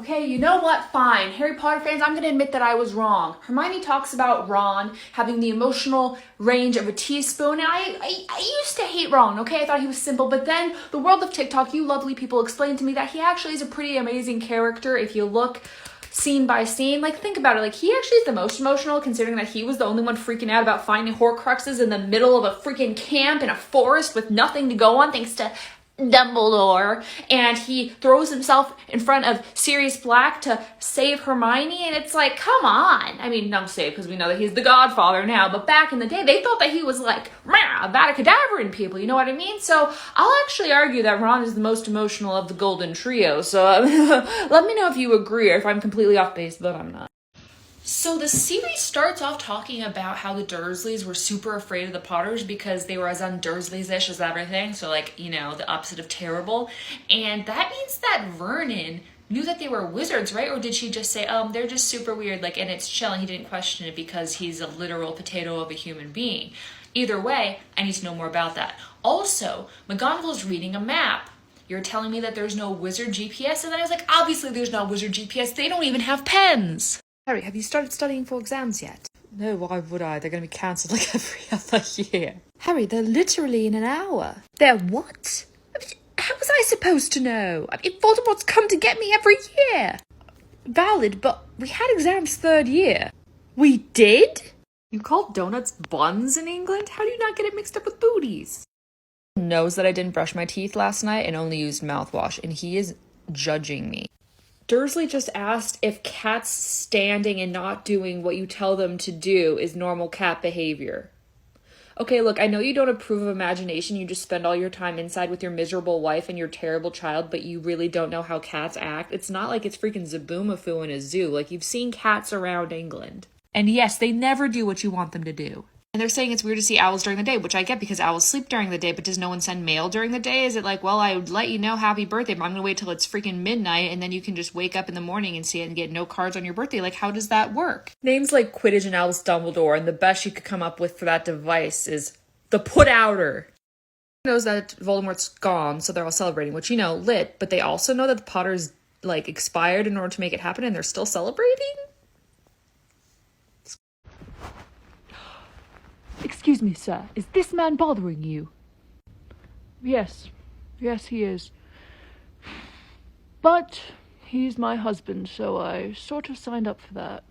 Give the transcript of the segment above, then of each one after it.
Okay, you know what? Fine. Harry Potter fans, I'm going to admit that I was wrong. Hermione talks about Ron having the emotional range of a teaspoon, and I used to hate Ron, okay? I thought he was simple, but then the world of TikTok, you lovely people, explained to me that he actually is a pretty amazing character if you look scene by scene. Like, think about it. Like, he actually is the most emotional, considering that he was the only one freaking out about finding Horcruxes in the middle of a freaking camp in a forest with nothing to go on, thanks to Dumbledore, and he throws himself in front of Sirius Black to save Hermione, and it's like, come on. I mean, not save, because we know that he's the Godfather now, but back in the day, they thought that he was like, Avada Kedavra in people, you know what I mean? So I'll actually argue that Ron is the most emotional of the Golden Trio, so let me know if you agree, or if I'm completely off base, but I'm not. So the series starts off talking about how the Dursleys were super afraid of the Potters because they were as un-Dursleys-ish as everything. So, like, you know, the opposite of terrible. And that means that Vernon knew that they were wizards, right? Or did she just say, they're just super weird, like, and it's chill, and he didn't question it because he's a literal potato of a human being. Either way, I need to know more about that. Also, McGonagall's reading a map. You're telling me that there's no wizard GPS? And then I was like, obviously there's no wizard GPS. They don't even have pens. Harry, have you started studying for exams yet? No, why would I? They're going to be cancelled like every other year. Harry, they're literally in an hour. They're what? How was I supposed to know? I mean, Voldemort's come to get me every year. Valid, but we had exams third year. We did? You call donuts buns in England? How do you not get it mixed up with booties? He knows that I didn't brush my teeth last night and only used mouthwash, and he is judging me. Dursley just asked if cats standing and not doing what you tell them to do is normal cat behavior. Okay, look, I know you don't approve of imagination. You just spend all your time inside with your miserable wife and your terrible child, but you really don't know how cats act. It's not like it's freaking Zaboomafoo in a zoo. Like, you've seen cats around England. And yes, they never do what you want them to do. And they're saying it's weird to see owls during the day, which I get because owls sleep during the day, but does no one send mail during the day? Is it like, well, I would let you know happy birthday, but I'm going to wait till it's freaking midnight, and then you can just wake up in the morning and see it and get no cards on your birthday? Like, how does that work? Names like Quidditch and Albus Dumbledore, and the best you could come up with for that device is the put-outer. Knows that Voldemort's gone, so they're all celebrating, which, you know, lit, but they also know that the Potters, like, expired in order to make it happen, and they're still celebrating? Excuse me, sir. Is this man bothering you? Yes. Yes, he is. But he's my husband, so I sort of signed up for that.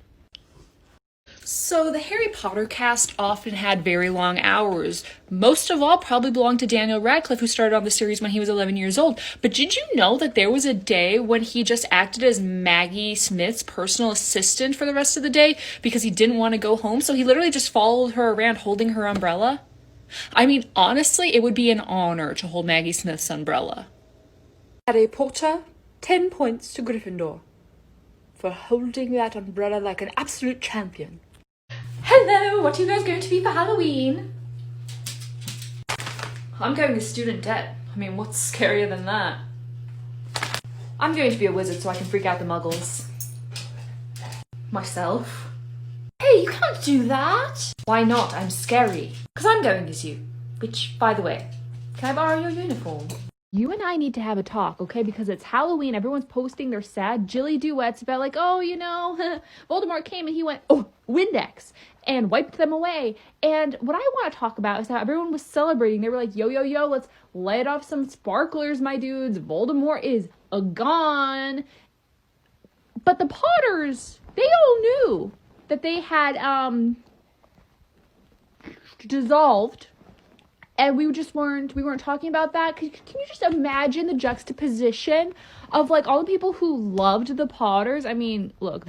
So the Harry Potter cast often had very long hours. Most of all probably belonged to Daniel Radcliffe, who started on the series when he was 11 years old. But did you know that there was a day when he just acted as Maggie Smith's personal assistant for the rest of the day because he didn't want to go home? So he literally just followed her around holding her umbrella. I mean, honestly, it would be an honor to hold Maggie Smith's umbrella. Harry Potter, 10 points to Gryffindor for holding that umbrella like an absolute champion. Hello, what are you guys going to be for Halloween? I'm going to student debt. I mean, what's scarier than that? I'm going to be a wizard so I can freak out the muggles. Myself? Hey, you can't do that! Why not? I'm scary. Because I'm going as you. Which, by the way, can I borrow your uniform? You and I need to have a talk, okay? Because it's Halloween. Everyone's posting their sad Jilly duets about like, oh, you know, Voldemort came and he went, oh, Windex, and wiped them away. And what I want to talk about is how everyone was celebrating. They were like, yo, yo, yo, let's light off some sparklers, my dudes. Voldemort is gone. But the Potters, they all knew that they had dissolved. And we weren't talking about that. Can you just imagine the juxtaposition of like all the people who loved the Potters? I mean, look,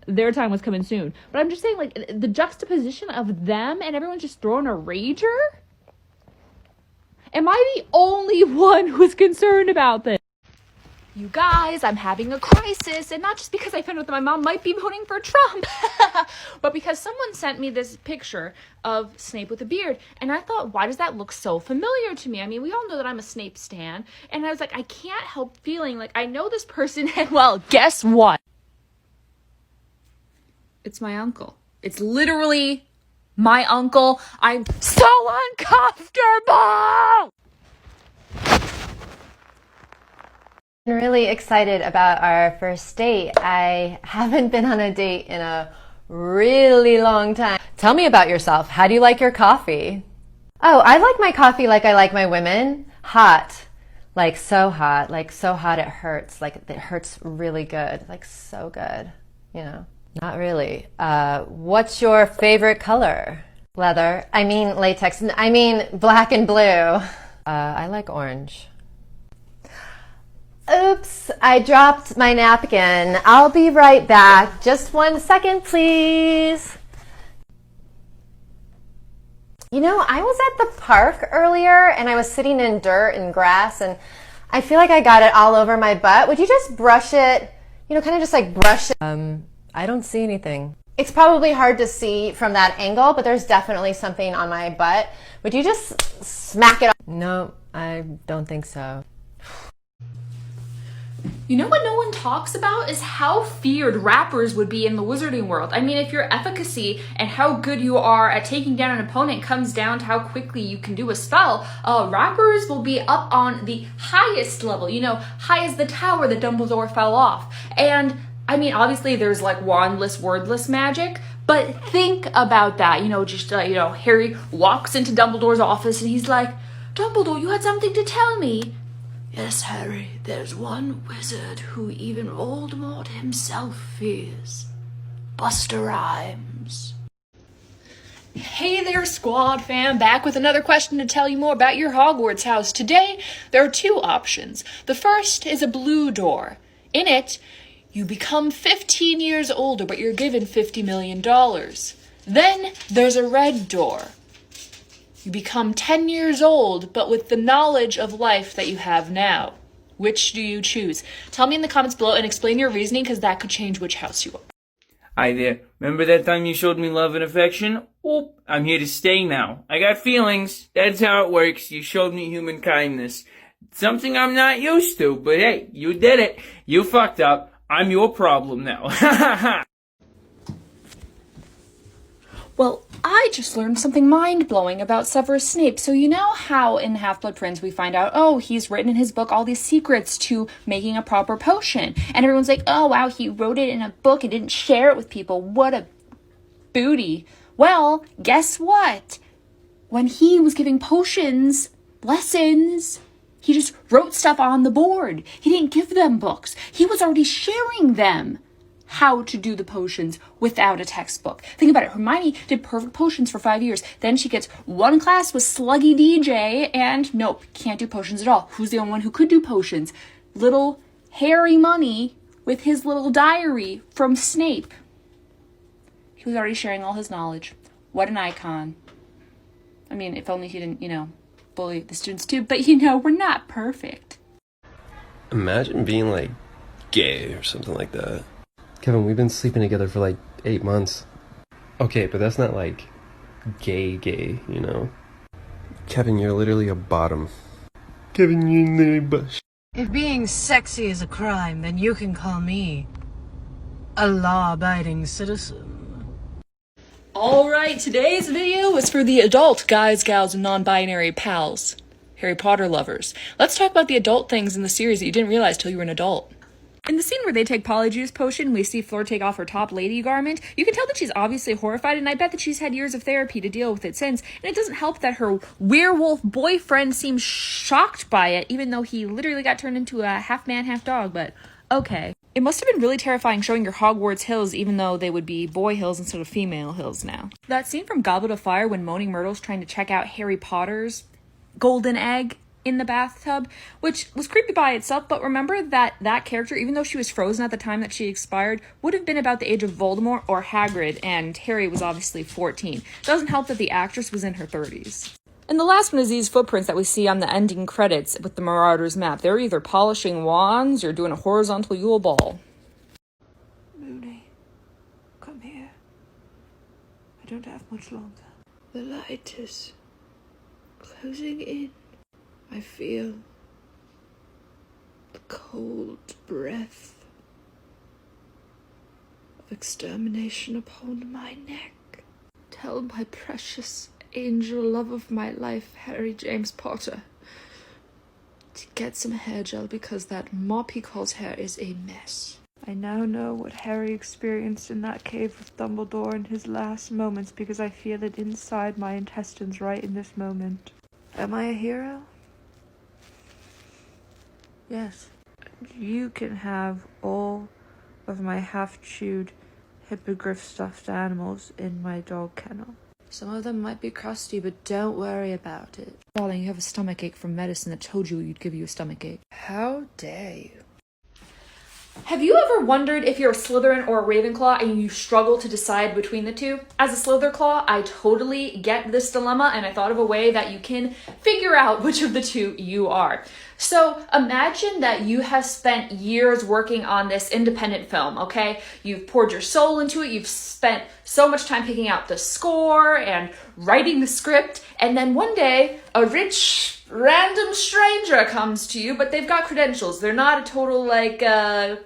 their time was coming soon. But I'm just saying, like, the juxtaposition of them and everyone's just throwing a rager? Am I the only one who's concerned about this? You guys, I'm having a crisis, and not just because I found out that my mom might be voting for Trump, but because someone sent me this picture of Snape with a beard, and I thought, why does that look so familiar to me? I mean, we all know that I'm a Snape stan, and I was like, I can't help feeling like I know this person, and well, guess what? It's my uncle. It's literally my uncle. I'm so uncomfortable! I'm really excited about our first date. I haven't been on a date in a really long time. Tell me about yourself. How do you like your coffee? Oh, I like my coffee like I like my women. Hot. Like so hot. Like so hot it hurts. Like it hurts really good. Like so good. You know? Not really. What's your favorite color? Leather. I mean latex. I mean black and blue. I like orange. Oops, I dropped my napkin. I'll be right back. Just 1 second, please. You know, I was at the park earlier and I was sitting in dirt and grass and I feel like I got it all over my butt. Would you just brush it? You know, kind of just like brush it. I don't see anything. It's probably hard to see from that angle, but there's definitely something on my butt. Would you just smack it off? No, I don't think so. You know what no one talks about is how feared rappers would be in the wizarding world. I mean, if your efficacy and how good you are at taking down an opponent comes down to how quickly you can do a spell, rappers will be up on the highest level, you know, high as the tower that Dumbledore fell off. And I mean, obviously there's like wandless, wordless magic, but think about that, you know, just, Harry walks into Dumbledore's office and he's like, Dumbledore, you had something to tell me. Yes, Harry, there's one wizard who even Voldemort himself fears. Buster Rhymes. Hey there, squad fam, back with another question to tell you more about your Hogwarts house. Today, there are two options. The first is a blue door. In it, you become 15 years older, but you're given $50 million. Then, there's a red door. You become 10 years old, but with the knowledge of life that you have now. Which do you choose? Tell me in the comments below and explain your reasoning, because that could change which house you are. Hi there. Remember that time you showed me love and affection? Oop, I'm here to stay now. I got feelings. That's how it works. You showed me human kindness. Something I'm not used to, but hey, you did it. You fucked up. I'm your problem now. Ha ha ha. Well, I just learned something mind-blowing about Severus Snape. So you know how in Half-Blood Prince we find out, oh, he's written in his book all these secrets to making a proper potion. And everyone's like, oh, wow, he wrote it in a book and didn't share it with people. What a booty. Well, guess what? When he was giving potions lessons, he just wrote stuff on the board. He didn't give them books. He was already sharing them how to do the potions without a textbook. Think about it. Hermione did perfect potions for 5 years. Then she gets one class with Sluggy DJ and nope, can't do potions at all. Who's the only one who could do potions? Little Harry Money with his little diary from Snape. He was already sharing all his knowledge. What an icon. I mean, if only he didn't, bully the students too. But we're not perfect. Imagine being like gay or something like that. Kevin, we've been sleeping together for like 8 months. Okay, but that's not like gay, you know? Kevin, you're literally a bottom. Kevin, you're literally bush. If being sexy is a crime, then you can call me a law-abiding citizen. Alright, today's video is for the adult guys, gals, and non-binary pals. Harry Potter lovers. Let's talk about the adult things in the series that you didn't realize till you were an adult. In the scene where they take Polyjuice Potion, we see Fleur take off her top lady garment. You can tell that she's obviously horrified, and I bet that she's had years of therapy to deal with it since. And it doesn't help that her werewolf boyfriend seems shocked by it, even though he literally got turned into a half-man, half-dog, but okay. It must have been really terrifying showing your Hogwarts hills, even though they would be boy hills instead of female hills now. That scene from Goblet of Fire when Moaning Myrtle's trying to check out Harry Potter's golden egg in the bathtub, which was creepy by itself, but remember that that character, even though she was frozen at the time that she expired, would have been about the age of Voldemort or Hagrid, and Harry was obviously 14. Doesn't help that the actress was in her 30s. And the last one is these footprints that we see on the ending credits with the Marauders map. They're either polishing wands or doing a horizontal Yule ball. Moony, come here. I don't have much longer. The light is closing in. I feel the cold breath of extermination upon my neck. Tell my precious angel love of my life, Harry James Potter, to get some hair gel because that mop he calls hair is a mess. I now know what Harry experienced in that cave with Dumbledore in his last moments because I feel it inside my intestines right in this moment. Am I a hero? Yes. You can have all of my half-chewed hippogriff stuffed animals in my dog kennel. Some of them might be crusty, but don't worry about it. Darling, you have a stomachache from medicine that told you you'd give you a stomachache. How dare you? Have you ever wondered if you're a Slytherin or a Ravenclaw and you struggle to decide between the two? As a Slytherclaw, I totally get this dilemma, and I thought of a way that you can figure out which of the two you are. So imagine that you have spent years working on this independent film, okay? You've poured your soul into it, you've spent so much time picking out the score and writing the script, and then one day a rich random stranger comes to you, but they've got credentials. They're not a total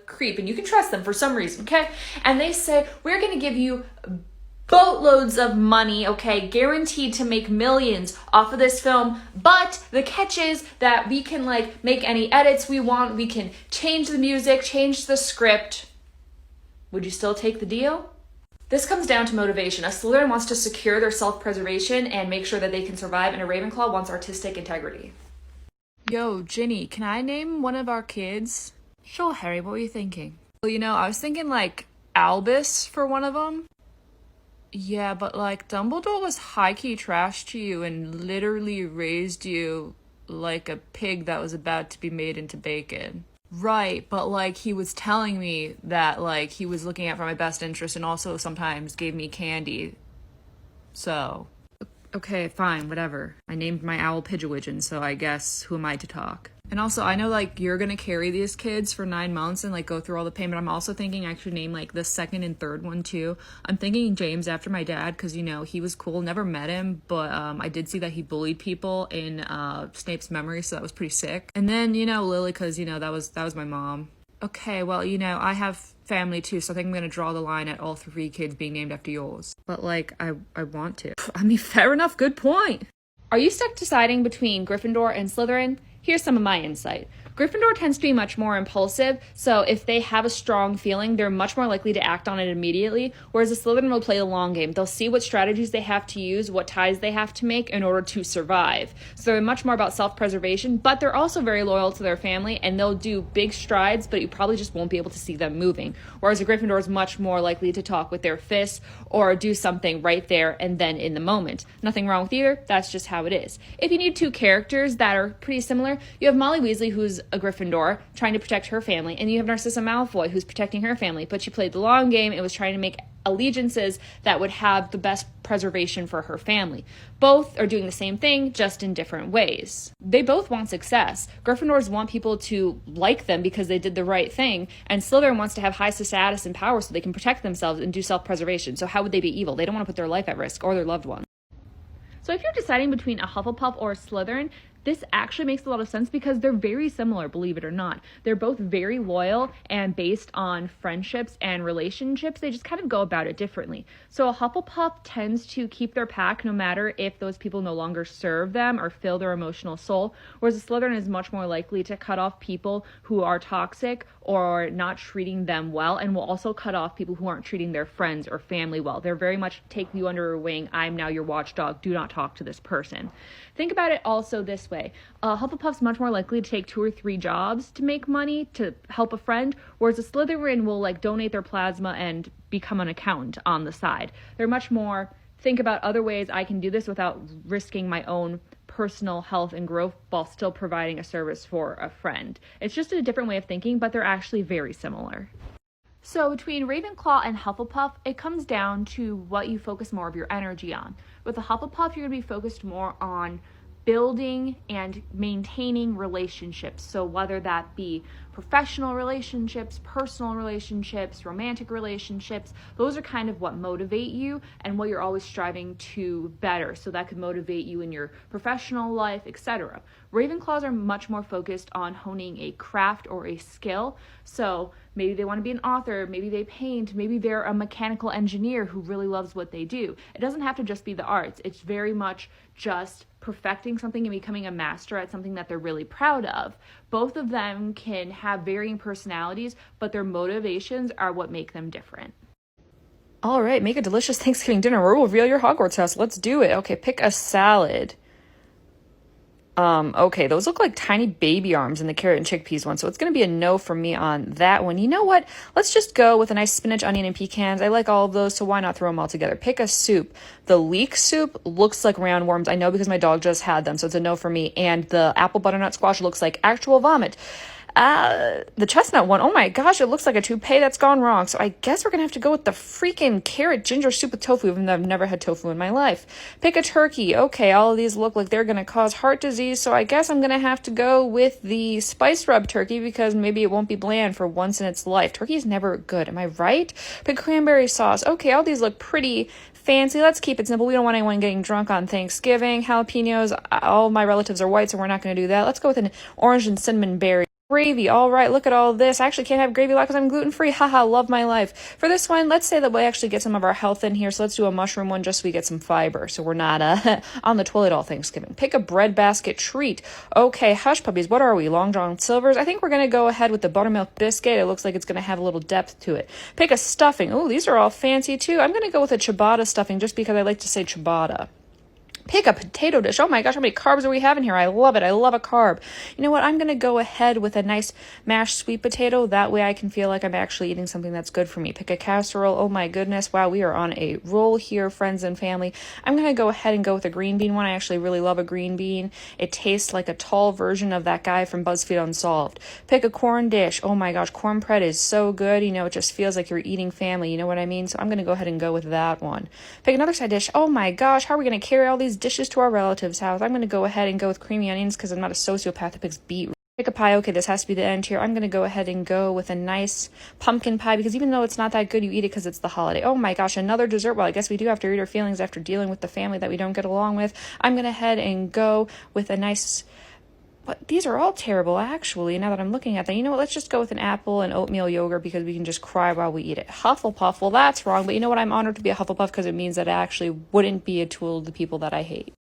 creep, and you can trust them for some reason, okay? And they say, we're gonna give you boatloads of money, okay, guaranteed to make millions off of this film, but the catch is that we can make any edits we want, we can change the music, change the script. Would you still take the deal? This comes down to motivation. A Slytherin wants to secure their self-preservation and make sure that they can survive, and a Ravenclaw wants artistic integrity. Yo, Ginny, can I name one of our kids? Sure, Harry, what were you thinking? Well, I was thinking Albus for one of them. Yeah, but Dumbledore was high-key trash to you and literally raised you like a pig that was about to be made into bacon. Right, but he was telling me that he was looking out for my best interest and also sometimes gave me candy. So. Okay, fine, whatever. I named my owl Pidgewiggin, so I guess who am I to talk? And also, I know you're gonna carry these kids for 9 months and go through all the pain, but I'm also thinking I should name the second and third one too. I'm thinking James after my dad because he was cool. Never met him, but I did see that he bullied people in Snape's memory, so that was pretty sick. And then Lily because that was my mom. Okay, well I have family too, so I think I'm gonna draw the line at all 3 kids being named after yours. But I want to. I mean, fair enough. Good point. Are you stuck deciding between Gryffindor and Slytherin? Here's some of my insight. Gryffindor tends to be much more impulsive, so if they have a strong feeling, they're much more likely to act on it immediately, whereas a Slytherin will play the long game. They'll see what strategies they have to use, what ties they have to make in order to survive. So they're much more about self-preservation, but they're also very loyal to their family, and they'll do big strides, but you probably just won't be able to see them moving. Whereas a Gryffindor is much more likely to talk with their fists or do something right there and then in the moment. Nothing wrong with either, that's just how it is. If you need 2 characters that are pretty similar, you have Molly Weasley, who's a Gryffindor, trying to protect her family, and you have Narcissa Malfoy, who's protecting her family, but she played the long game and was trying to make allegiances that would have the best preservation for her family. Both are doing the same thing, just in different ways. They both want success. Gryffindors want people to like them because they did the right thing, and Slytherin wants to have high status and power so they can protect themselves and do self-preservation. So how would they be evil? They don't want to put their life at risk or their loved one. So if you're deciding between a Hufflepuff or a Slytherin, this actually makes a lot of sense because they're very similar, believe it or not. They're both very loyal and based on friendships and relationships. They just kind of go about it differently. So a Hufflepuff tends to keep their pack no matter if those people no longer serve them or fill their emotional soul, whereas a Slytherin is much more likely to cut off people who are toxic or not treating them well, and will also cut off people who aren't treating their friends or family well. They're very much take you under a wing. I'm now your watchdog. Do not talk to this person. Think about it also this way. Hufflepuff's much more likely to take 2 or 3 jobs to make money to help a friend, whereas a Slytherin will donate their plasma and become an accountant on the side. They're much more think about other ways I can do this without risking my own personal health and growth while still providing a service for a friend. It's just a different way of thinking, but they're actually very similar. So between Ravenclaw and Hufflepuff, it comes down to what you focus more of your energy on. With a Hufflepuff, you're going to be focused more on building and maintaining relationships. So whether that be professional relationships, personal relationships, romantic relationships. Those are kind of what motivate you and what you're always striving to better. So that could motivate you in your professional life, etc. Ravenclaws are much more focused on honing a craft or a skill. So maybe they want to be an author, maybe they paint, maybe they're a mechanical engineer who really loves what they do. It doesn't have to just be the arts. It's very much just perfecting something and becoming a master at something that they're really proud of. Both of them can have varying personalities, but their motivations are what make them different. All right, make a delicious Thanksgiving dinner or reveal your Hogwarts house. Let's do it. Okay, pick a salad. Okay, those look like tiny baby arms in the carrot and chickpeas one, so it's going to be a no for me on that one. You know what? Let's just go with a nice spinach, onion, and pecans. I like all of those, so why not throw them all together? Pick a soup. The leek soup looks like roundworms. I know because my dog just had them, so it's a no for me. And the apple butternut squash looks like actual vomit. The chestnut one, oh my gosh, it looks like a toupee that's gone wrong. So I guess we're gonna have to go with the freaking carrot ginger soup with tofu, even though I've never had tofu in my life. Pick a turkey. Okay, all of these look like they're gonna cause heart disease, so I guess I'm gonna have to go with the spice rub turkey because maybe it won't be bland for once in its life. Turkey's never good, am I right? Pick cranberry sauce. Okay, all these look pretty fancy. Let's keep it simple. We don't want anyone getting drunk on Thanksgiving. Jalapenos, all my relatives are white, so we're not gonna do that. Let's go with an orange and cinnamon berry. Gravy, all right, look at all this. I actually can't have gravy because I'm gluten-free. Haha, love my life. For this one, let's say that we actually get some of our health in here, so let's do a mushroom one just so we get some fiber, so we're not on the toilet all Thanksgiving. Pick a breadbasket treat. Okay, hush puppies, what are we, Long John Silvers? I think we're going to go ahead with the buttermilk biscuit. It looks like it's going to have a little depth to it. Pick a stuffing. Oh, these are all fancy too. I'm going to go with a ciabatta stuffing just because I like to say ciabatta. Pick a potato dish. Oh my gosh, how many carbs are we having here? I love it. I love a carb. You know what? I'm going to go ahead with a nice mashed sweet potato. That way I can feel like I'm actually eating something that's good for me. Pick a casserole. Oh my goodness. Wow, we are on a roll here, friends and family. I'm going to go ahead and go with a green bean one. I actually really love a green bean. It tastes like a tall version of that guy from BuzzFeed Unsolved. Pick a corn dish. Oh my gosh, cornbread is so good. You know, it just feels like you're eating family. You know what I mean? So I'm going to go ahead and go with that one. Pick another side dish. Oh my gosh, how are we going to carry all these dishes to our relative's house? I'm going to go ahead and go with creamy onions because I'm not a sociopath that picks beetroot. Pick a pie. Okay, this has to be the end here. I'm going to go ahead and go with a nice pumpkin pie because even though it's not that good, you eat it because it's the holiday. Oh my gosh, another dessert. Well, I guess we do have to read our feelings after dealing with the family that we don't get along with. I'm going to head and go with a nice... But these are all terrible, actually, now that I'm looking at them. You know what? Let's just go with an apple and oatmeal yogurt because we can just cry while we eat it. Hufflepuff, well, that's wrong. But you know what? I'm honored to be a Hufflepuff because it means that I actually wouldn't be a tool to the people that I hate.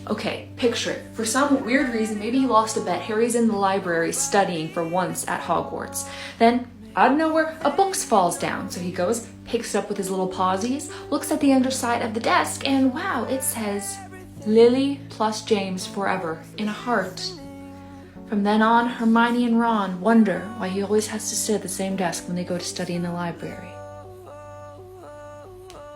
Okay, picture it. For some weird reason, maybe he lost a bet. Harry's in the library studying for once at Hogwarts. Then, out of nowhere, a book falls down. So he goes, picks it up with his little pawsies, looks at the underside of the desk, and wow, it says, Lily plus James forever, in a heart. From then on, Hermione and Ron wonder why he always has to sit at the same desk when they go to study in the library.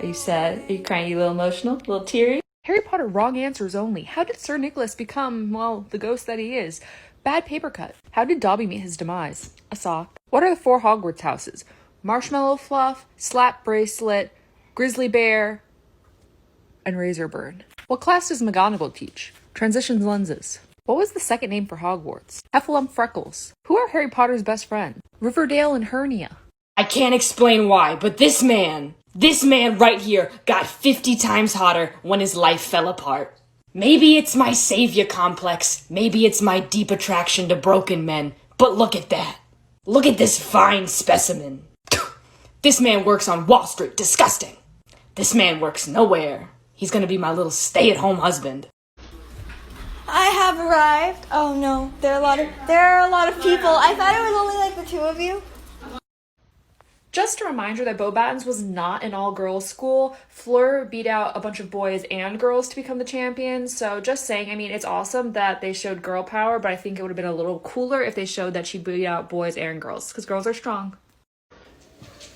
Are you sad? Are you crying? Are you a little emotional? A little teary? Harry Potter wrong answers only. How did Sir Nicholas become, well, the ghost that he is? Bad paper cut. How did Dobby meet his demise? A sock. What are the 4 Hogwarts houses? Marshmallow Fluff, Slap Bracelet, Grizzly Bear, and Razorburn. What class does McGonagall teach? Transitions lenses. What was the second name for Hogwarts? Heffalump Freckles. Who are Harry Potter's best friend? Riverdale and Hernia. I can't explain why, but this man right here got 50 times hotter when his life fell apart. Maybe it's my savior complex, maybe it's my deep attraction to broken men, but look at that. Look at this fine specimen. This man works on Wall Street, disgusting. This man works nowhere. He's gonna be my little stay-at-home husband. I have arrived. Oh no, there are a lot of people. I thought it was only like the 2 of you. Just a reminder that Beauxbatons was not an all-girls school. Fleur beat out a bunch of boys and girls to become the champions. So just saying, I mean, it's awesome that they showed girl power, but I think it would have been a little cooler if they showed that she beat out boys and girls, because girls are strong.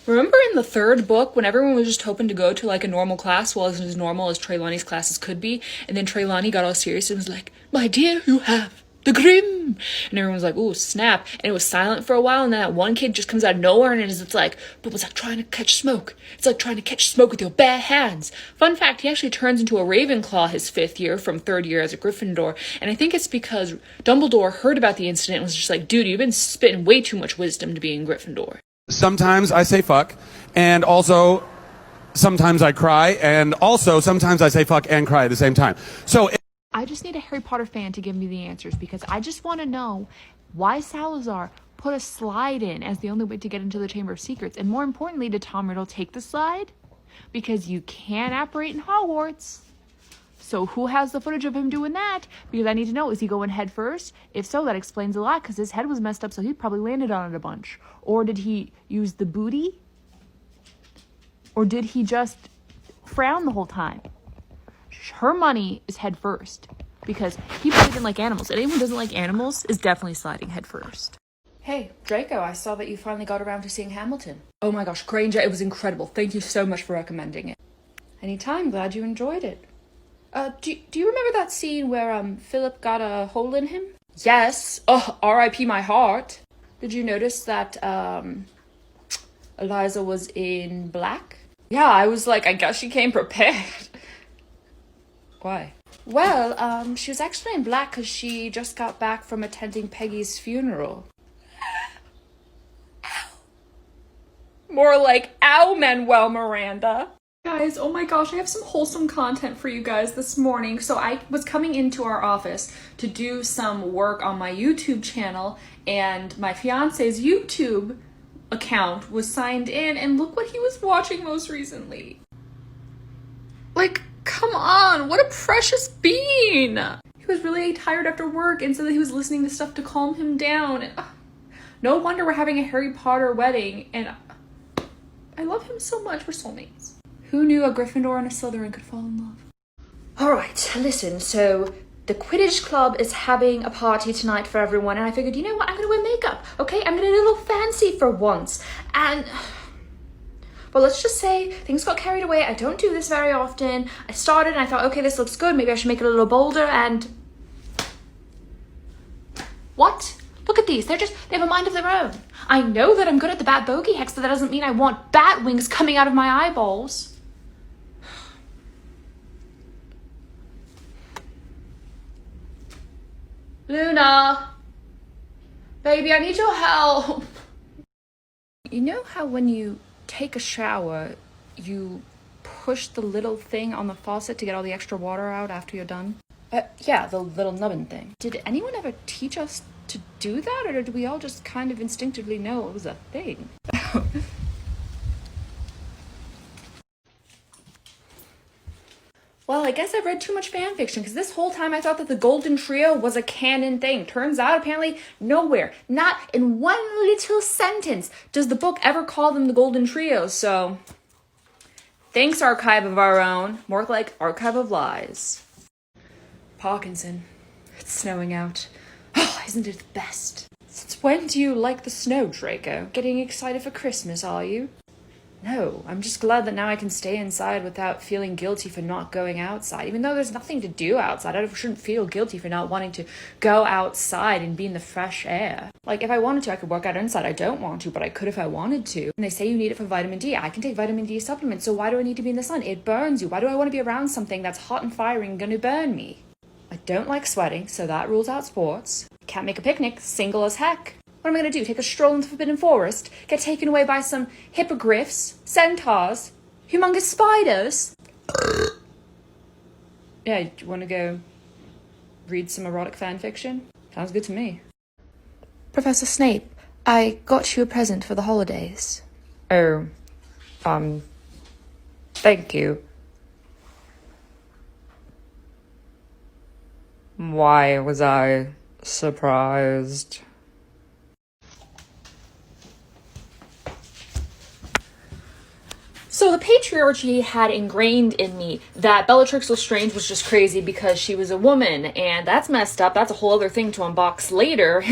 Remember in the 3rd book when everyone was just hoping to go to like a normal class, well, as normal as Trelawney's classes could be, and then Trelawney got all serious and was like, "My dear, you have the Grim. And everyone's like, ooh, snap. And it was silent for a while, and then that one kid just comes out of nowhere, and it's like, but it's like trying to catch smoke. It's like trying to catch smoke with your bare hands. Fun fact, he actually turns into a Ravenclaw his 5th year from 3rd year as a Gryffindor, and I think it's because Dumbledore heard about the incident and was just like, dude, you've been spitting way too much wisdom to be in Gryffindor. Sometimes I say fuck, and also sometimes I cry, and also sometimes I say fuck and cry at the same time. So I just need a Harry Potter fan to give me the answers, because I just want to know why Salazar put a slide in as the only way to get into the Chamber of Secrets. And more importantly, did Tom Riddle take the slide? Because you can't apparate in Hogwarts. So who has the footage of him doing that? Because I need to know, is he going head first? If so, that explains a lot, because his head was messed up, so he probably landed on it a bunch. Or did he use the booty? Or did he just frown the whole time? Her money is head first, because people didn't like animals. And anyone who doesn't like animals is definitely sliding head first. Hey, Draco, I saw that you finally got around to seeing Hamilton. Oh my gosh, Granger, it was incredible. Thank you so much for recommending it. Anytime, glad you enjoyed it. Do you remember that scene where, Philip got a hole in him? Yes. Oh, R.I.P. my heart. Did you notice that, Eliza was in black? Yeah, I was like, I guess she came prepared. Why? Well, she was actually in black because she just got back from attending Peggy's funeral. More like, ow, Manuel Miranda. Guys, oh my gosh, I have some wholesome content for you guys this morning. So I was coming into our office to do some work on my YouTube channel, and my fiance's YouTube account was signed in, and look what he was watching most recently. Like, come on, what a precious bean. He was really tired after work, and so he was listening to stuff to calm him down. And, no wonder we're having a Harry Potter wedding, and I love him so much. We're soulmates. Who knew a Gryffindor and a Slytherin could fall in love? Alright, listen, so the Quidditch Club is having a party tonight for everyone, and I figured, you know what, I'm gonna wear makeup, okay? I'm gonna be a little fancy for once. And, well, let's just say things got carried away. I don't do this very often. I started and I thought, okay, this looks good. Maybe I should make it a little bolder, and what? Look at these. They have a mind of their own. I know that I'm good at the bat bogey hex, but that doesn't mean I want bat wings coming out of my eyeballs. Luna! Baby, I need your help. You know how when you take a shower, you push the little thing on the faucet to get all the extra water out after you're done? Yeah, the little nubbin thing. Did anyone ever teach us to do that, or did we all just kind of instinctively know it was a thing? Well, I guess I've read too much fan fiction, because this whole time I thought that the Golden Trio was a canon thing. Turns out, apparently, nowhere, not in one little sentence, does the book ever call them the Golden Trio. So, thanks, Archive of Our Own. More like Archive of Lies. Parkinson. It's snowing out. Oh, isn't it the best? Since when do you like the snow, Draco? Getting excited for Christmas, are you? No, I'm just glad that now I can stay inside without feeling guilty for not going outside. Even though there's nothing to do outside, I shouldn't feel guilty for not wanting to go outside and be in the fresh air. Like, if I wanted to, I could work out inside. I don't want to, but I could if I wanted to. And they say you need it for vitamin D. I can take vitamin D supplements, so why do I need to be in the sun? It burns you. Why do I want to be around something that's hot and fiery and gonna burn me? I don't like sweating, so that rules out sports. Can't make a picnic, single as heck. What am I going to do? Take a stroll in the Forbidden Forest? Get taken away by some hippogriffs, centaurs, humongous spiders? Yeah, do you want to go read some erotic fan fiction? Sounds good to me. Professor Snape, I got you a present for the holidays. Oh, thank you. Why was I surprised? So the patriarchy had ingrained in me that Bellatrix Lestrange was just crazy because she was a woman, and that's messed up. That's a whole other thing to unbox later.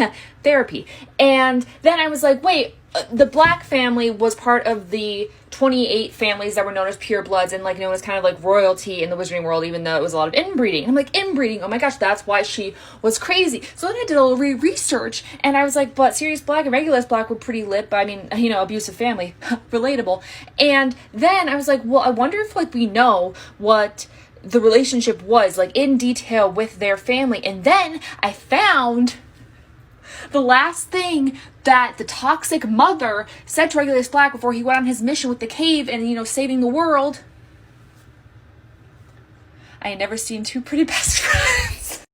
Therapy. And then I was like, wait, the Black family was part of the 28 families that were known as purebloods and like known as kind of like royalty in the wizarding world, even though it was a lot of inbreeding. And I'm like, inbreeding, oh my gosh, that's why she was crazy. So then I did a little research and I was like, but Sirius Black and Regulus Black were pretty lit, but I mean, you know, abusive family, relatable. And then I was like, well, I wonder if like we know what the relationship was like in detail with their family. And then I found the last thing that the toxic mother said to Regulus Black before he went on his mission with the cave and, you know, saving the world. I had never seen two pretty best friends.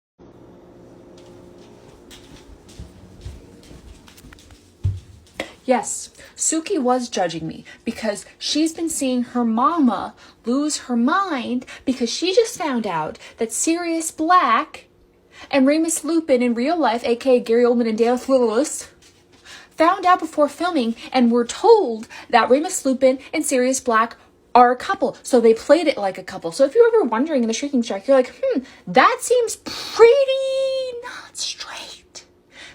Yes, Suki was judging me because she's been seeing her mama lose her mind because she just found out that Sirius Black and Remus Lupin in real life, aka Gary Oldman and Dale Lewis, found out before filming and were told that Remus Lupin and Sirius Black are a couple. So they played it like a couple. So if you're ever wondering in the Shrieking Shack, you're like, that seems pretty not straight.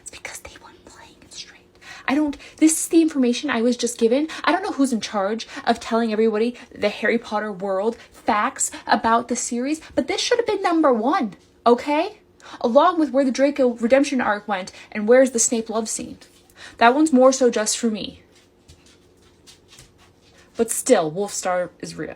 It's because they weren't playing it straight. This is the information I was just given. I don't know who's in charge of telling everybody the Harry Potter world facts about the series, but this should have been number one, okay? Along with where the Draco redemption arc went and where's the Snape love scene. That one's more so just for me. But still, Wolfstar is real.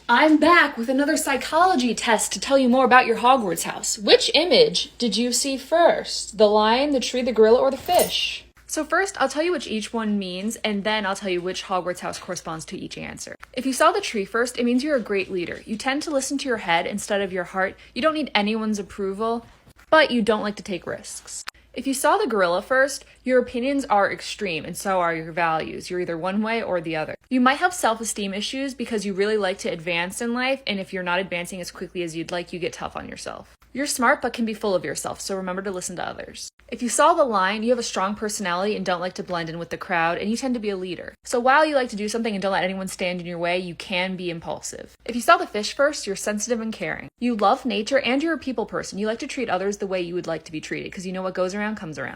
I'm back with another psychology test to tell you more about your Hogwarts house. Which image did you see first? The lion, the tree, the gorilla, or the fish? So first, I'll tell you which each one means, and then I'll tell you which Hogwarts house corresponds to each answer. If you saw the tree first, it means you're a great leader. You tend to listen to your head instead of your heart. You don't need anyone's approval, but you don't like to take risks. If you saw the gorilla first, your opinions are extreme, and so are your values. You're either one way or the other. You might have self-esteem issues because you really like to advance in life, and if you're not advancing as quickly as you'd like, you get tough on yourself. You're smart but can be full of yourself, so remember to listen to others. If you saw the lion, you have a strong personality and don't like to blend in with the crowd, and you tend to be a leader. So while you like to do something and don't let anyone stand in your way, you can be impulsive. If you saw the fish first, you're sensitive and caring. You love nature and you're a people person. You like to treat others the way you would like to be treated, because you know what goes around comes around.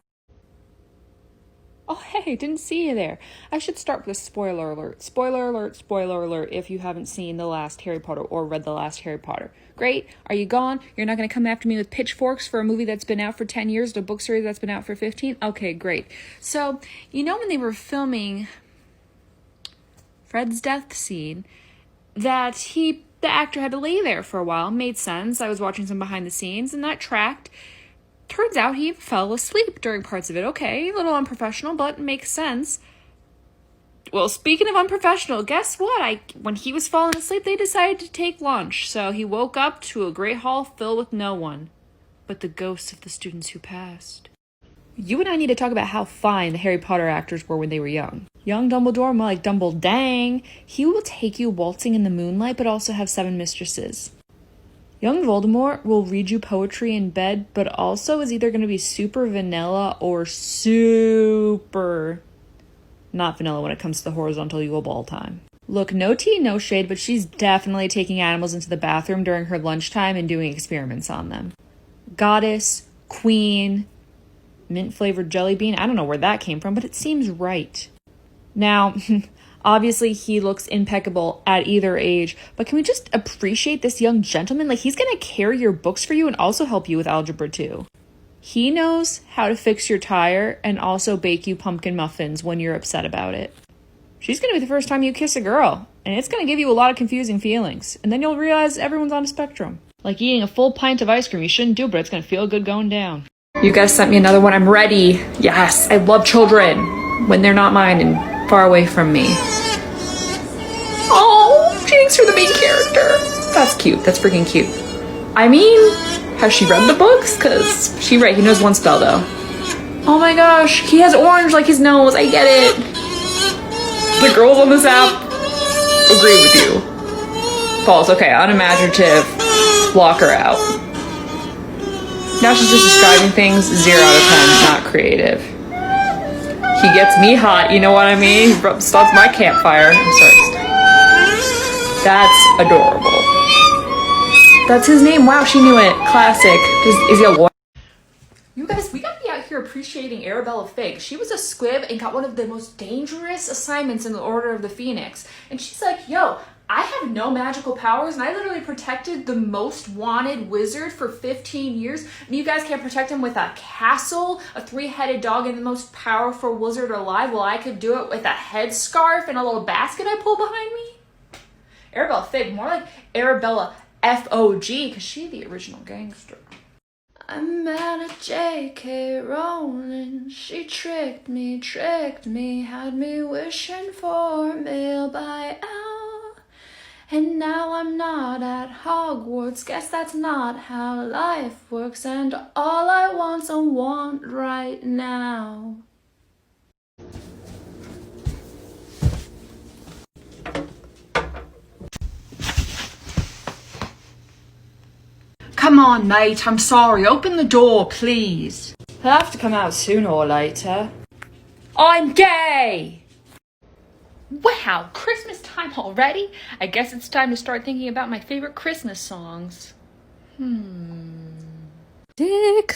Oh, hey, didn't see you there. I should start with a spoiler alert. Spoiler alert if you haven't seen the last Harry Potter or read the last Harry Potter. Great. Are you gone? You're not going to come after me with pitchforks for a movie that's been out for 10 years, a book series that's been out for 15? Okay, great. So, you know when they were filming Fred's death scene, that the actor had to lay there for a while. Made sense. I was watching some behind the scenes, and that tracked. Turns out he fell asleep during parts of it. Okay, a little unprofessional, but makes sense. Well, speaking of unprofessional, guess what? When he was falling asleep, they decided to take lunch. So he woke up to a great hall filled with no one but the ghosts of the students who passed. You and I need to talk about how fine the Harry Potter actors were when they were young. Young Dumbledore, more like Dumbledang. He will take you waltzing in the moonlight, but also have 7 mistresses. Young Voldemort will read you poetry in bed, but also is either going to be super vanilla or super not vanilla when it comes to the horizontal Yule Ball time. Look, no tea, no shade, but she's definitely taking animals into the bathroom during her lunchtime and doing experiments on them. Goddess, queen, mint-flavored jelly bean. I don't know where that came from, but it seems right. Now, obviously, he looks impeccable at either age, but can we just appreciate this young gentleman? Like, he's gonna carry your books for you and also help you with algebra too. He knows how to fix your tire and also bake you pumpkin muffins when you're upset about it. She's gonna be the first time you kiss a girl, and it's gonna give you a lot of confusing feelings, and then you'll realize everyone's on a spectrum. Like eating a full pint of ice cream, you shouldn't do, but it's gonna feel good going down. You guys sent me another one, I'm ready. Yes, I love children when they're not mine and far away from me. Oh, she thinks you're the main character. That's cute. That's freaking cute. I mean, has she read the books? Because he knows one spell though. Oh my gosh, he has orange like his nose. I get it. The girls on this app agree with you. False. Okay, unimaginative. Block her out. Now she's just describing things. 0 out of 10. Not creative. He gets me hot, you know what I mean? He starts my campfire. I'm sorry. That's adorable. That's his name. Wow, she knew it. Classic. Is he a lawyer? You guys, we gotta be out here here appreciating Arabella Fig. She was a squib and got one of the most dangerous assignments in the Order of the Phoenix. And she's like, yo, I have no magical powers and I literally protected the most wanted wizard for 15 years. And you guys can't protect him with a castle, a 3-headed dog, and the most powerful wizard alive. Well, I could do it with a headscarf and a little basket I pull behind me. Arabella Fig, more like Arabella F.O.G. because she's the original gangster. I met a J.K. Rowling, she tricked me, had me wishing for a meal by hour. And now I'm not at Hogwarts, guess that's not how life works, and all I want's a want right now. Come on, mate, I'm sorry. Open the door, please. He'll have to come out sooner or later. I'm gay! Wow, Christmas time already? I guess it's time to start thinking about my favorite Christmas songs. Dick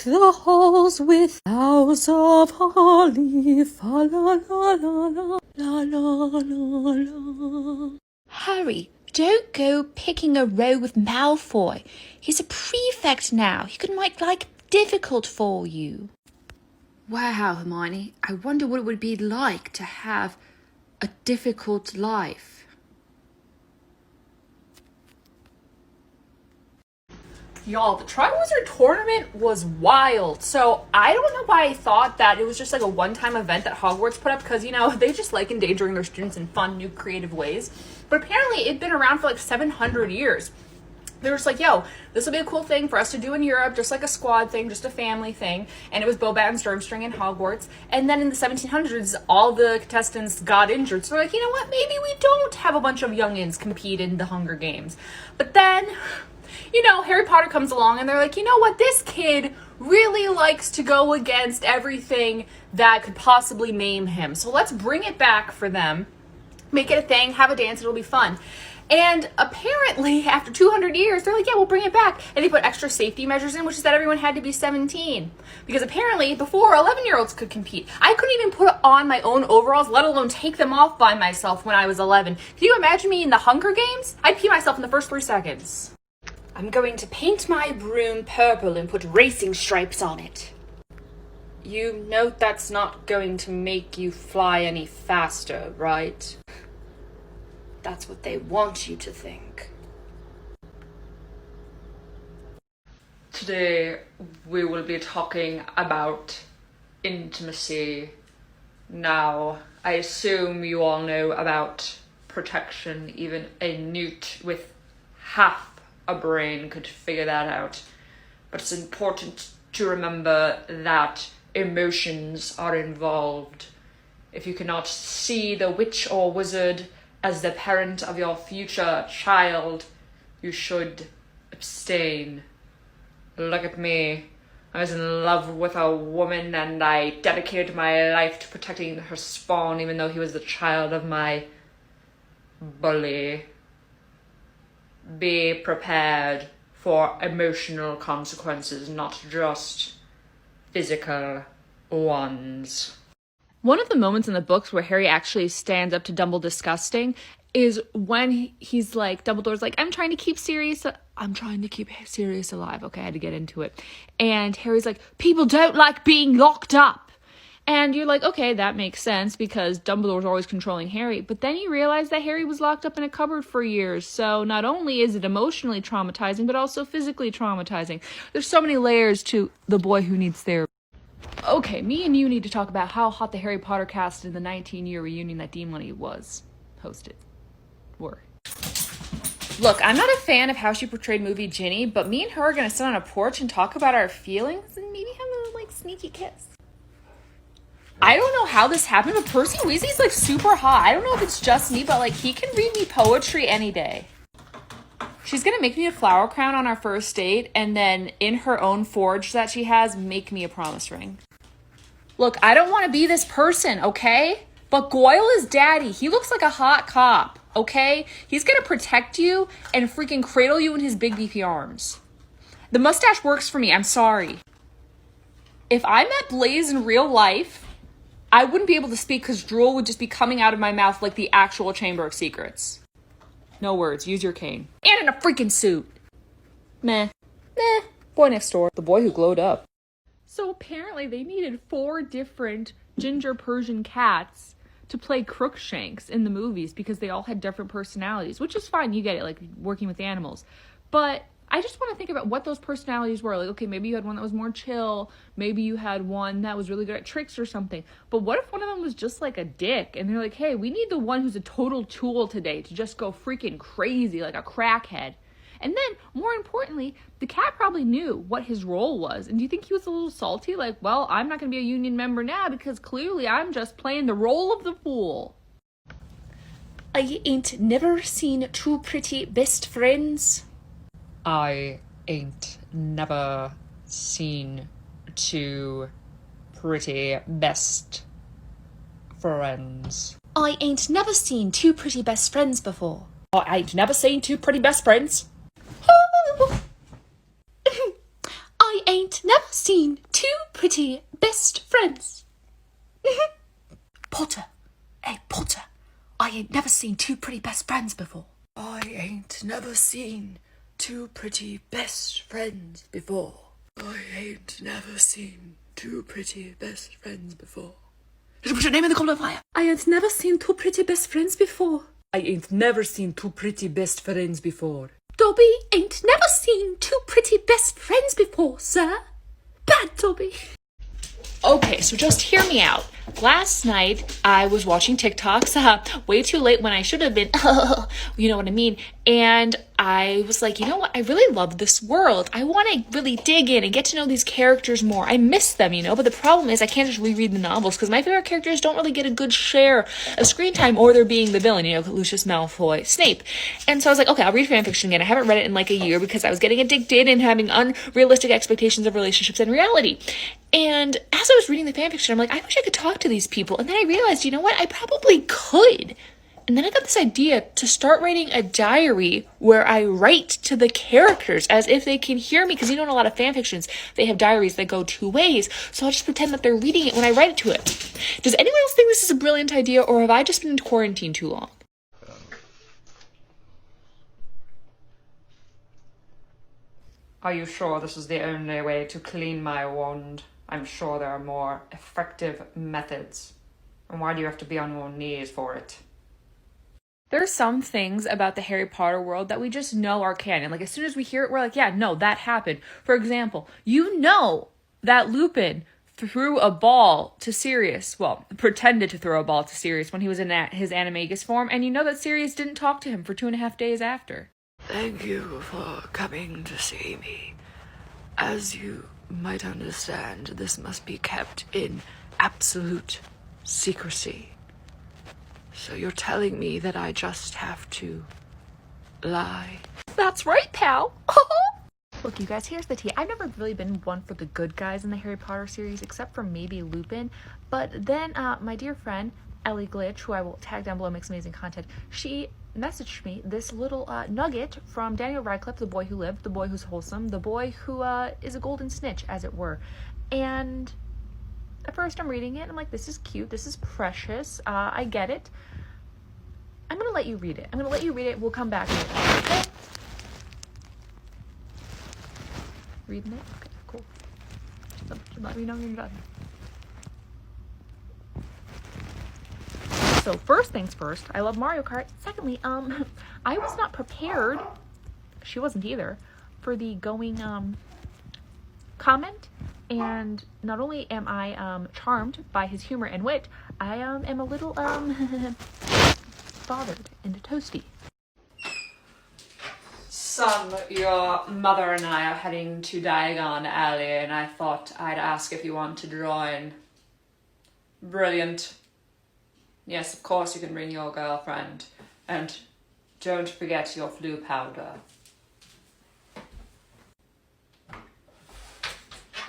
the halls with boughs of holly, fa la la la la la la la la. Harry, don't go picking a row with Malfoy. He's a prefect now. He could make life difficult for you. Wow, Hermione, I wonder what it would be like to have a difficult life. Y'all, the Triwizard Tournament was wild. So I don't know why I thought that it was just like a one-time event that Hogwarts put up because, you know, they just like endangering their students in fun, new, creative ways. But apparently it'd been around for like 700 years. They were just like, yo, this will be a cool thing for us to do in Europe, just like a squad thing, just a family thing. And it was Bobat and Durmstrang in Hogwarts. And then in the 1700s, all the contestants got injured. So they're like, you know what, maybe we don't have a bunch of youngins compete in the Hunger Games. But then, you know, Harry Potter comes along and they're like, you know what, this kid really likes to go against everything that could possibly maim him. So let's bring it back for them, make it a thing, have a dance, it'll be fun. And apparently, after 200 years, they're like, yeah, we'll bring it back. And they put extra safety measures in, which is that everyone had to be 17. Because apparently, before, 11-year-olds could compete. I couldn't even put on my own overalls, let alone take them off by myself when I was 11. Can you imagine me in the Hunger Games? I'd pee myself in the first 3 seconds. I'm going to paint my broom purple and put racing stripes on it. You know that's not going to make you fly any faster, right? That's what they want you to think. Today we will be talking about intimacy. Now, I assume you all know about protection. Even a newt with half a brain could figure that out. But it's important to remember that emotions are involved. If you cannot see the witch or wizard as the parent of your future child, you should abstain. Look at me. I was in love with a woman and I dedicated my life to protecting her spawn even though he was the child of my bully. Be prepared for emotional consequences, not just physical ones. One of the moments in the books where Harry actually stands up to Dumbledore disgusting is when he's like, Dumbledore's like, I'm trying to keep Sirius alive. Okay, I had to get into it. And Harry's like, people don't like being locked up. And you're like, okay, that makes sense because Dumbledore's always controlling Harry. But then you realize that Harry was locked up in a cupboard for years. So not only is it emotionally traumatizing, but also physically traumatizing. There's so many layers to the boy who needs therapy. Okay, me and you need to talk about how hot the Harry Potter cast in the 19-year reunion that Dean Money was hosted. Look, I'm not a fan of how she portrayed movie Ginny, but me and her are going to sit on a porch and talk about our feelings and maybe have a, like, sneaky kiss. I don't know how this happened, but Percy Weasley's, like, super hot. I don't know if it's just me, but, like, he can read me poetry any day. She's going to make me a flower crown on our first date, and then in her own forge that she has, make me a promise ring. Look, I don't want to be this person, okay? But Goyle is daddy. He looks like a hot cop, okay? He's going to protect you and freaking cradle you in his big beefy arms. The mustache works for me. I'm sorry. If I met Blaze in real life, I wouldn't be able to speak because drool would just be coming out of my mouth like the actual Chamber of Secrets. No words, use your cane. And in a freaking suit. Meh. Boy next door. The boy who glowed up. So apparently they needed 4 different ginger Persian cats to play Crookshanks in the movies because they all had different personalities, which is fine. You get it, like working with animals. But I just want to think about what those personalities were. Like, okay, maybe you had one that was more chill. Maybe you had one that was really good at tricks or something. But what if one of them was just like a dick? And they're like, hey, we need the one who's a total tool today to just go freaking crazy like a crackhead. And then, more importantly, the cat probably knew what his role was. And do you think he was a little salty? Like, well, I'm not going to be a union member now because clearly I'm just playing the role of the fool. I ain't never seen 2 pretty best friends. I ain't never seen 2 pretty best friends. I ain't never seen 2 pretty best friends before. I ain't never seen 2 pretty best friends. I ain't never seen 2 pretty best friends. Potter. Hey, Potter. I ain't never seen 2 pretty best friends before. I ain't never seen 2 pretty best friends before. I ain't never seen 2 pretty best friends before. Put your name in the column of fire. I ain't never seen 2 pretty best friends before. I ain't never seen 2 pretty best friends before. Dobby ain't never seen 2 pretty best friends before, sir. Bad Dobby. Okay, so just hear me out. Last night, I was watching TikToks way too late when I should have been, you know what I mean? And I was like, you know what? I really love this world. I want to really dig in and get to know these characters more. I miss them, you know? But the problem is I can't just reread the novels because my favorite characters don't really get a good share of screen time or they're being the villain, you know, Lucius Malfoy, Snape. And so I was like, okay, I'll read fanfiction again. I haven't read it in like a year because I was getting addicted and having unrealistic expectations of relationships and reality. And as I was reading the fanfiction, I'm like, I wish I could talk to these people. And then I realized, you know what? I probably could. And then I got this idea to start writing a diary where I write to the characters as if they can hear me. Because you know, in a lot of fanfictions, they have diaries that go 2 ways. So I'll just pretend that they're reading it when I write it to it. Does anyone else think this is a brilliant idea, or have I just been in quarantine too long? Are you sure this is the only way to clean my wand? I'm sure there are more effective methods. And why do you have to be on your knees for it? There's some things about the Harry Potter world that we just know are canon. Like, as soon as we hear it, we're like, yeah, no, that happened. For example, you know that Lupin threw a ball to Sirius. Well, pretended to throw a ball to Sirius when he was in his animagus form. And you know that Sirius didn't talk to him for 2.5 days after. Thank you for coming to see me. As you might understand, this must be kept in absolute secrecy. So you're telling me that I just have to lie? That's right, pal. Look, you guys, here's the tea. I've never really been one for the good guys in the Harry Potter series, except for maybe Lupin. But then my dear friend, Ellie Glitch, who I will tag down below, makes amazing content, she messaged me this little nugget from Daniel Radcliffe, the boy who lived, the boy who's wholesome, the boy who is a golden snitch, as it were. And at first I'm reading it, and I'm like, this is cute, this is precious, I get it. I'm gonna let you read it. I'm gonna let you read it, we'll come back to it, okay? Reading it? Okay, cool. Just let me know when you're done. So first things first, I love Mario Kart. Secondly, I was not prepared, she wasn't either, for the going comment. And not only am I charmed by his humor and wit, I am a little bothered and toasty. Son, your mother and I are heading to Diagon Alley, and I thought I'd ask if you want to join. Brilliant. Yes, of course you can bring your girlfriend. And don't forget your flu powder.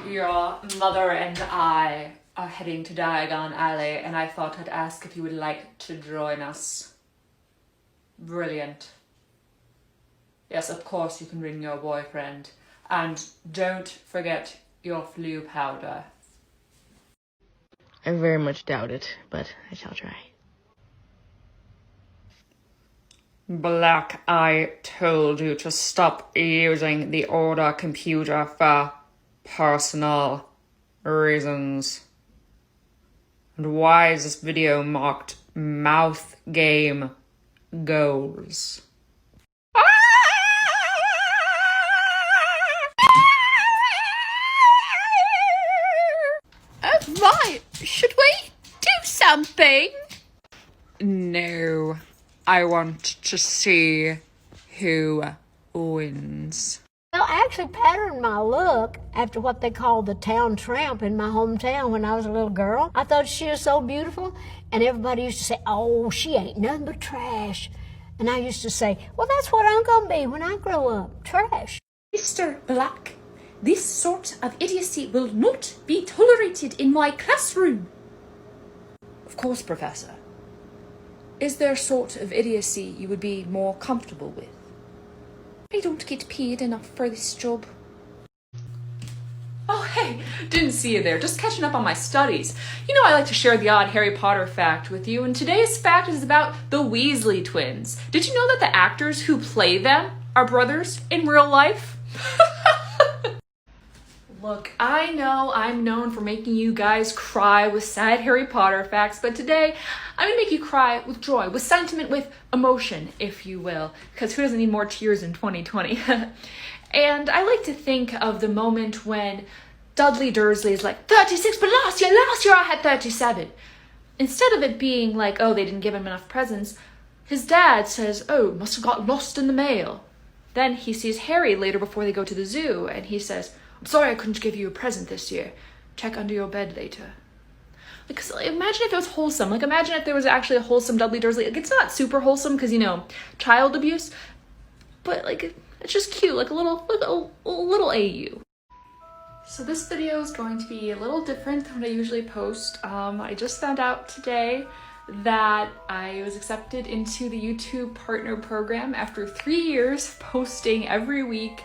Your mother and I are heading to Diagon Alley, and I thought I'd ask if you would like to join us. Brilliant. Yes, of course you can bring your boyfriend. And don't forget your flu powder. I very much doubt it, but I shall try. Black, I told you to stop using the order computer for personal reasons. And why is this video marked mouth game goals? Right, should we do something? No, I want to see who wins. Well, I actually patterned my look after what they called the town tramp in my hometown when I was a little girl. I thought she was so beautiful, and everybody used to say, oh, she ain't nothing but trash. And I used to say, well, that's what I'm gonna be when I grow up, trash. Mr. Black, this sort of idiocy will not be tolerated in my classroom. Of course, Professor. Is there a sort of idiocy you would be more comfortable with? I don't get paid enough for this job. Oh, hey, didn't see you there. Just catching up on my studies. You know I like to share the odd Harry Potter fact with you, and today's fact is about the Weasley twins. Did you know that the actors who play them are brothers in real life? Look, I know I'm known for making you guys cry with sad Harry Potter facts, but today I'm gonna make you cry with joy, with sentiment, with emotion, if you will, because who doesn't need more tears in 2020? And I like to think of the moment when Dudley Dursley is like, 36, but last year I had 37. Instead of it being like, oh, they didn't give him enough presents, his dad says, oh, must have got lost in the mail. Then he sees Harry later before they go to the zoo, and he says, I'm sorry I couldn't give you a present this year. Check under your bed later. Like, imagine if it was wholesome. Like, imagine if there was actually a wholesome Dudley Dursley. Like, it's not super wholesome because, you know, child abuse, but, like, it's just cute, like a little AU. So this video is going to be a little different than what I usually post. I just found out today that I was accepted into the YouTube Partner Program after 3 years posting every week.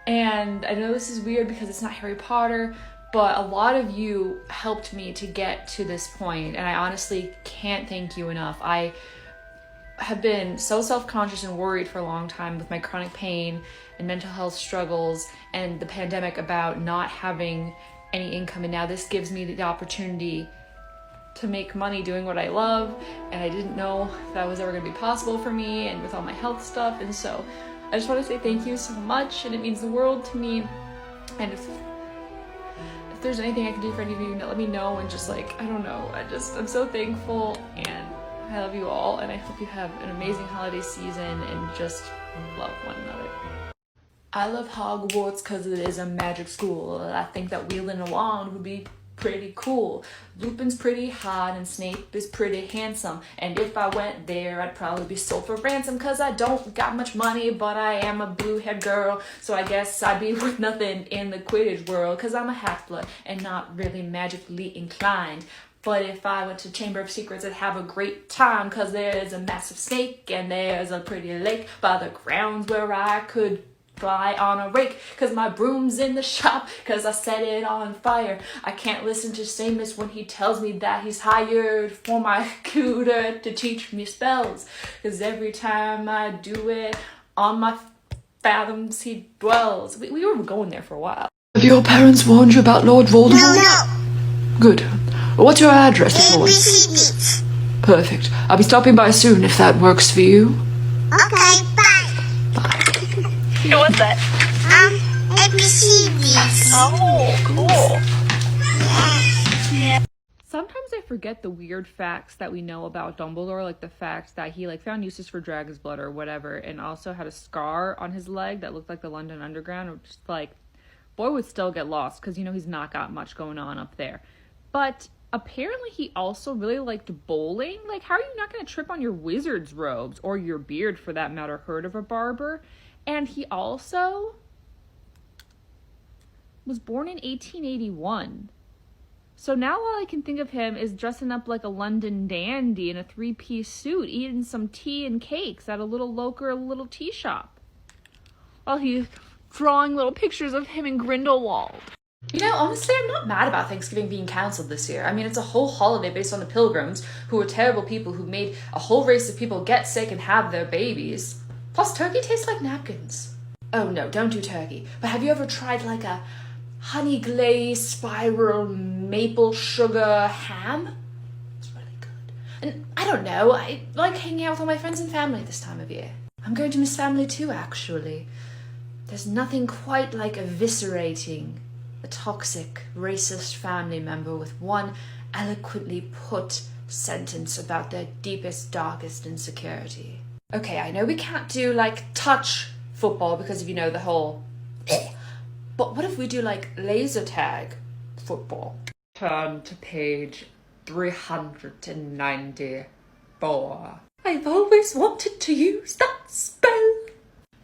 And I know this is weird because it's not Harry Potter, but a lot of you helped me to get to this point, and I honestly can't thank you enough. I have been so self-conscious and worried for a long time with my chronic pain and mental health struggles and the pandemic about not having any income, and now this gives me the opportunity to make money doing what I love, and I didn't know if that was ever going to be possible for me, and with all my health stuff, and so I just want to say thank you so much, and it means the world to me. And if there's anything I can do for any of you, let me know. And just like, I don't know, I'm so thankful, and I love you all, and I hope you have an amazing holiday season and just love one another. I love Hogwarts because it is a magic school. I think that wielding a wand would be pretty cool. Lupin's pretty hot and Snape is pretty handsome, and if I went there I'd probably be sold for ransom cause I don't got much money, but I am a blue-haired girl, so I guess I'd be worth nothing in the Quidditch world cause I'm a half-blood and not really magically inclined. But if I went to Chamber of Secrets, I'd have a great time cause there's a massive snake and there's a pretty lake by the grounds where I could fly on a rake cause my broom's in the shop cause I set it on fire. I can't listen to Seamus when he tells me that he's hired for my tutor to teach me spells cause every time I do it on my fathoms he dwells. We were going there for a while. Have your parents warned you about Lord Voldemort? No. Good. What's your address, Lord? Perfect. I'll be stopping by soon if that works for you. Okay, bye. What's that? ABCDs. Oh, cool. Yeah. Sometimes I forget the weird facts that we know about Dumbledore, like the fact that he found uses for dragon's blood or whatever, and also had a scar on his leg that looked like the London Underground, which is boy would still get lost because he's not got much going on up there. But apparently he also really liked bowling. How are you not going to trip on your wizard's robes or your beard for that matter? Heard of a barber? And he also was born in 1881. So now all I can think of him is dressing up like a London dandy in a 3-piece suit, eating some tea and cakes at a little local tea shop, while he's drawing little pictures of him in Grindelwald. You know, honestly, I'm not mad about Thanksgiving being cancelled this year. I mean, it's a whole holiday based on the Pilgrims, who were terrible people who made a whole race of people get sick and have their babies. Plus, turkey tastes like napkins. Oh no, don't do turkey. But have you ever tried like a honey glazed spiral maple sugar ham? It's really good. And I don't know, I like hanging out with all my friends and family this time of year. I'm going to miss family too, actually. There's nothing quite like eviscerating a toxic, racist family member with one eloquently put sentence about their deepest, darkest insecurity. Okay, I know we can't do like touch football because of, you know, the whole but what if we do like laser tag football? Turn to page 394. I've always wanted to use that spell.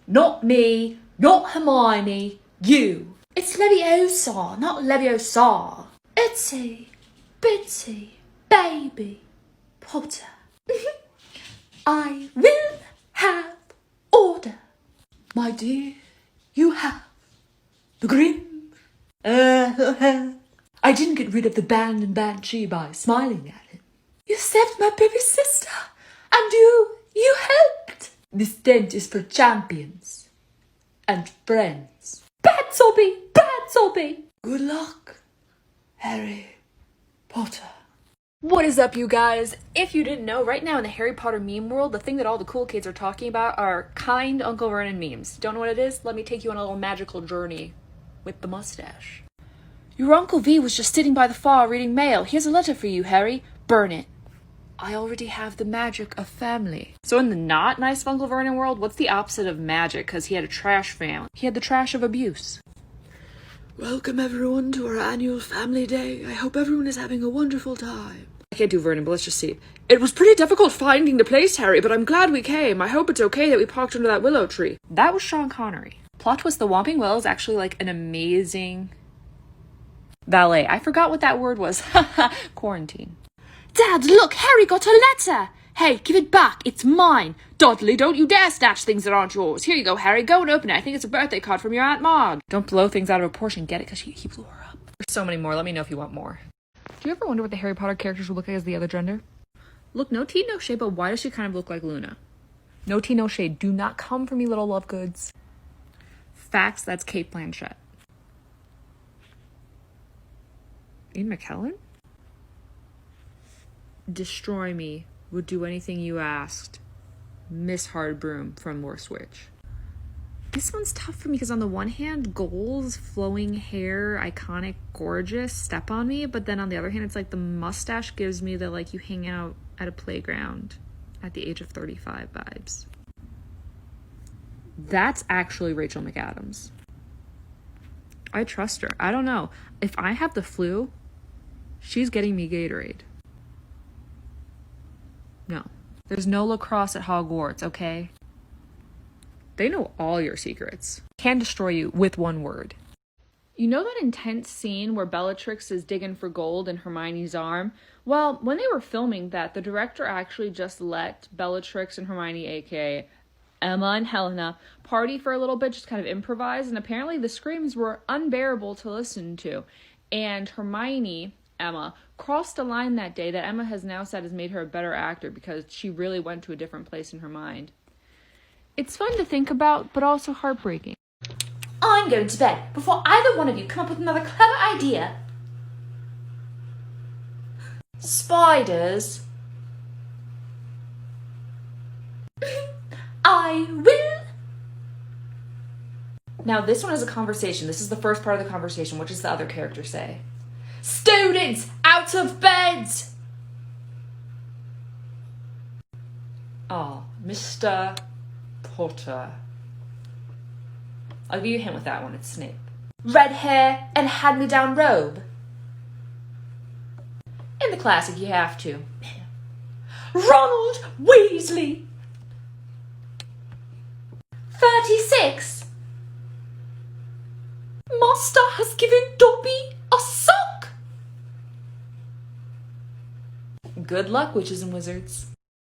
Not me, not Hermione, you. It's Leviosa, not Leviosa. Itsy bitsy baby Potter. I will have order. My dear, you have the grim. I didn't get rid of the band and banshee by smiling at him. You saved my baby sister, and you helped. This tent is for champions and friends. Bad Sobby! Bad Sobby! Good luck, Harry Potter. What is up, you guys? If you didn't know, right now in the Harry Potter meme world, the thing that all the cool kids are talking about are kind Uncle Vernon memes. Don't know what it is? Let me take you on a little magical journey with the mustache. Your Uncle V was just sitting by the fire reading mail. Here's a letter for you, Harry. Burn it. I already have the magic of family. So in the not nice Uncle Vernon world, what's the opposite of magic? Because he had a trash family. He had the trash of abuse. Welcome everyone to our annual family day. I hope everyone is having a wonderful time. I can't do Vernon, but let's just see. It was pretty difficult finding the place, Harry, but I'm glad we came. I hope it's okay that we parked under that willow tree. That was Sean Connery. Plot twist, the Whomping Willow is actually like an amazing valet. I forgot what that word was. Quarantine. Dad, look, Harry got a letter. Hey, give it back. It's mine. Dudley, don't you dare snatch things that aren't yours. Here you go, Harry. Go and open it. I think it's a birthday card from your Aunt Maud. Don't blow things out of proportion. Get it? Because he blew her up. There's so many more. Let me know if you want more. Do you ever wonder what the Harry Potter characters would look like as the other gender? Look, no tea, no shade, but why does she kind of look like Luna? No tea, no shade. Do not come for me, little love goods. Facts, that's Kate Blanchett. Ian McKellen? Destroy me. Would do anything you asked. Miss Hardbroom from Worst Witch. This one's tough for me because on the one hand, goals, flowing hair, iconic, gorgeous, step on me. But then on the other hand, it's like the mustache gives me the like you hang out at a playground at the age of 35 vibes. That's actually Rachel McAdams. I trust her. I don't know. If I have the flu, she's getting me Gatorade. No. There's no lacrosse at Hogwarts, okay? They know all your secrets. Can destroy you with one word. You know that intense scene where Bellatrix is digging for gold in Hermione's arm? Well, when they were filming that, the director actually just let Bellatrix and Hermione, aka Emma and Helena, party for a little bit, just kind of improvise, and apparently the screams were unbearable to listen to. And Hermione, Emma, crossed a line that day that Emma has now said has made her a better actor because she really went to a different place in her mind. It's fun to think about, but also heartbreaking. I'm going to bed before either one of you come up with another clever idea. Spiders. I will. Now this one is a conversation. This is the first part of the conversation. What does the other character say? Students, out of bed! Oh, Mr. Potter. I'll give you a hint with that one. It's Snape. Red hair and hand-me-down robe. In the classic, you have to. Ronald Weasley. 36. Master has given Dobby a sock. Good luck, witches and wizards.